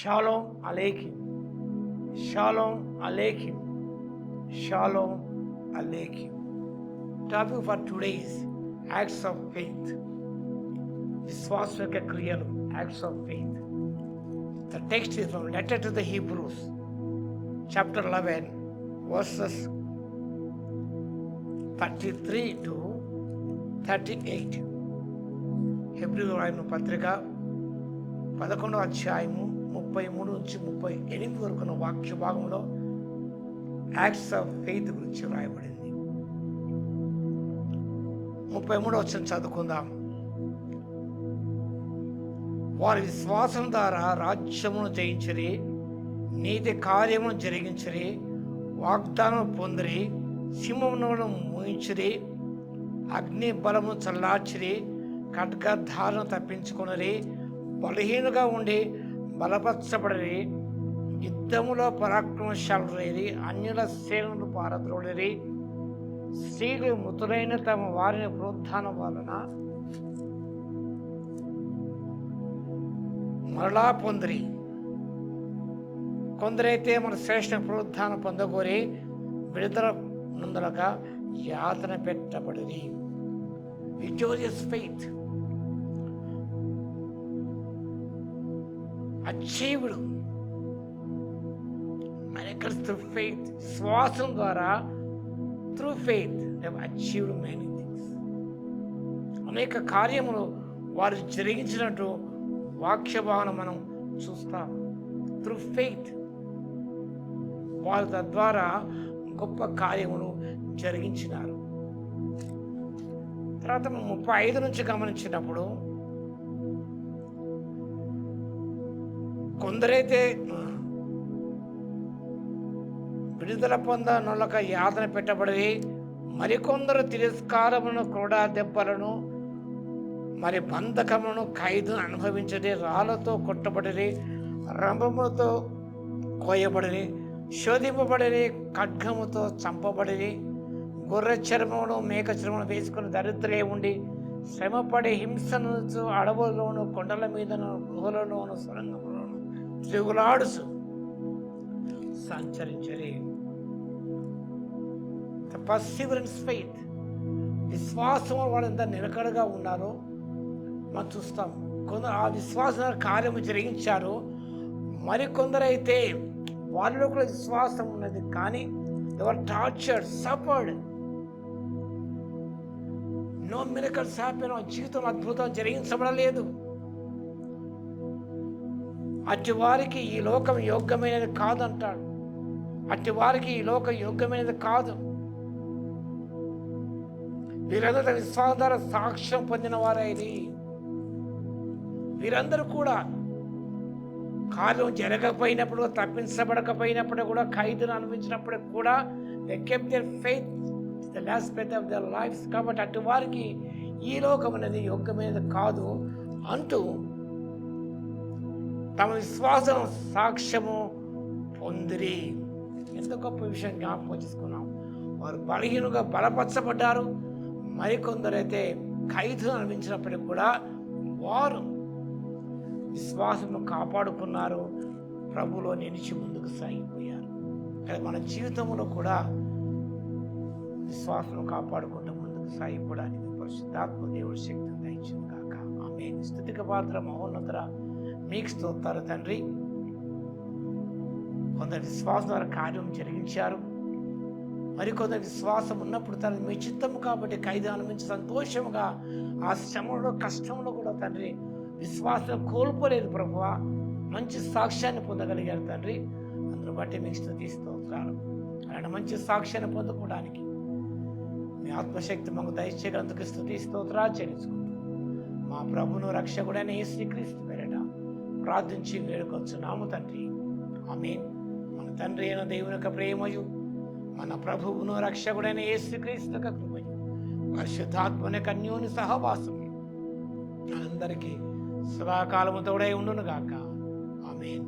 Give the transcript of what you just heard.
Shalom అలేఖిం, షాలోమ్ అలేఖిం, షాలోమ్ అలేఖిం. Topic for today is acts of faith. విశ్వాసం యొక్క క్రియలు, acts of faith. The text is from letter to the Hebrews chapter 11 verses 33 to 38. హెబ్రీయులకు రాసిన పత్రిక 11వ అధ్యాయము 33 నుంచి 38 వరకు ఉన్న వాక్య భాగంలో యాక్ట్స్ ఆఫ్ ఫెయిత్ గురించి రాయబడింది. 33వ వచనం చదువుకుందాం. వారి విశ్వాసం ద్వారా రాజ్యమును జయించిరి, నీతి కార్యమును జరిగించిరి, వాగ్దానం పొందిరి, సింహమును మూయించిరి, అగ్ని బలము చల్లార్చిరి, ఖడ్గధారను తప్పించుకొనిరి, బలహీనుగా ఉండి బలపరచబడిరి, యుద్ధములో పరాక్రమశాలురైరి, అన్యుల సేనలు పారద్రోడిరి, స్త్రీలు మృతులైన తమ వారిని పునరుత్థానం వలన మరలా పొందిరి. కొందరైతే మన శ్రేష్ఠ పునరుత్థానం పొందగోరి విడుదల నుందలక యాతన పెట్టబడిరి. Victorious faith achieved miracles through faith. విశ్వాసం ద్వారా through faith they have achieved many things. అనేక కార్యములు వారు జరిగించినట్టు వాక్య భావన మనం చూస్తాం. through faith వారు తద్వారా గొప్ప కార్యములు జరిగించినారు. తర్వాత 35 నుంచి గమనించినప్పుడు కొందరైతే విడుదల పొందనొలక యాతన పెట్టబడి, మరికొందరు తిరస్కారమును, క్రోడా దెబ్బలను, మరి బంధకమును, ఖైదును అనుభవించడి, రాళ్లతో కొట్టబడి, రంభములతో కోయబడి, శోధింపబడి, ఖడ్గముతో చంపబడి, గొర్రె చర్మమును మేక చర్మను వేసుకుని దరిద్రే ఉండి శ్రమపడి హింసను అడవుల్లోను, కొండల మీదను, గుహలలోను, సొరంగములోను తిరుగులాడుచు సంచరించరి. పర్సివరెన్స్ ఫెయిత్, విశ్వాసం వాళ్ళు ఎంత నిలకడగా ఉన్నారో మనం చూస్తాం. కొందరు ఆ విశ్వాసం కార్యము జరిగించారు, మరికొందరైతే వాళ్ళలో కూడా విశ్వాసం ఉన్నది కానీ ఎవరు tortured, suffered, no miracles happen. జీవితంలో అద్భుతం జరిగించబడలేదు. అట్టి వారికి ఈ లోకం యోగ్యమైనది కాదు అంటాడు. అట్టి వారికి ఈ లోకం యోగ్యమైనది కాదు. వీరందరూ విశ్వాసం ద్వారా సాక్ష్యం పొందిన వారైది. వీరందరూ కూడా కార్యం జరగకపోయినప్పుడు, తప్పించబడకపోయినప్పుడు కూడా, ఖైదును అనుభవించినప్పుడు కూడా they kept their faith to the last breath of their lives. కాబట్టి అటు వారికి ఈ లోకం అనేది యోగ్యమైనది కాదు అంటూ తమ విశ్వాసం సాక్ష్యము పొందిరి. ఎంత గొప్ప విషయం జ్ఞాపకం చేసుకున్నాం. వారు బలహీనుగా బలపరచబడ్డారు. మరికొందరైతే ఖైదును అనుభవించినప్పటికీ కూడా వారు విశ్వాసము కాపాడుకున్నారు, ప్రభులో నిలిచి ముందుకు సాగిపోయారు. కానీ మన జీవితంలో కూడా విశ్వాసం కాపాడుకుంటూ ముందుకు సాగిపోవడానికి పరిశుద్ధాత్మ దేవుడి శక్తిని దయచేయును గాక. ఆమేన్. స్తుతికి పాత్ర మహోన్నతుడా మీకు స్తోత్రాలు తండ్రి. కొందరు విశ్వాసం ద్వారా కార్యం జరిగించారు, మరికొందరు విశ్వాసం ఉన్నప్పుడు తండ్రి మీ చిత్తము కాబట్టి ఖైదు అనుభవించి సంతోషముగా ఆ శ్రమలో కష్టంలో కూడా తండ్రి విశ్వాసం కోల్పోలేదు ప్రభువా. మంచి సాక్ష్యాన్ని పొందగలిగారు తండ్రి. అందును బట్టి మీకు స్తుతి స్తోత్రాలు. అలాంటి మంచి సాక్ష్యాన్ని పొందుకోవడానికి మీ ఆత్మశక్తి మాకు దయచేయగలందుకు స్తుతి స్తోత్రాలు చెల్లించుకుంటూ మా ప్రభును రక్షకుడైన యేసుక్రీస్తు పేరిట ప్రార్థించి వేడుకొచ్చున్నాము తండ్రి. ఆమేన్. మన తండ్రి అయిన దేవుని యొక్క ప్రేమయు, మన ప్రభువును రక్షకుడైన యేసుక్రీస్తు యొక్క కృపయు, పరిశుద్ధాత్మని యొక్క అన్యోన్య సహవాసము అందరికీ సదాకాలము తోడై ఉండును గాక. ఆమేన్.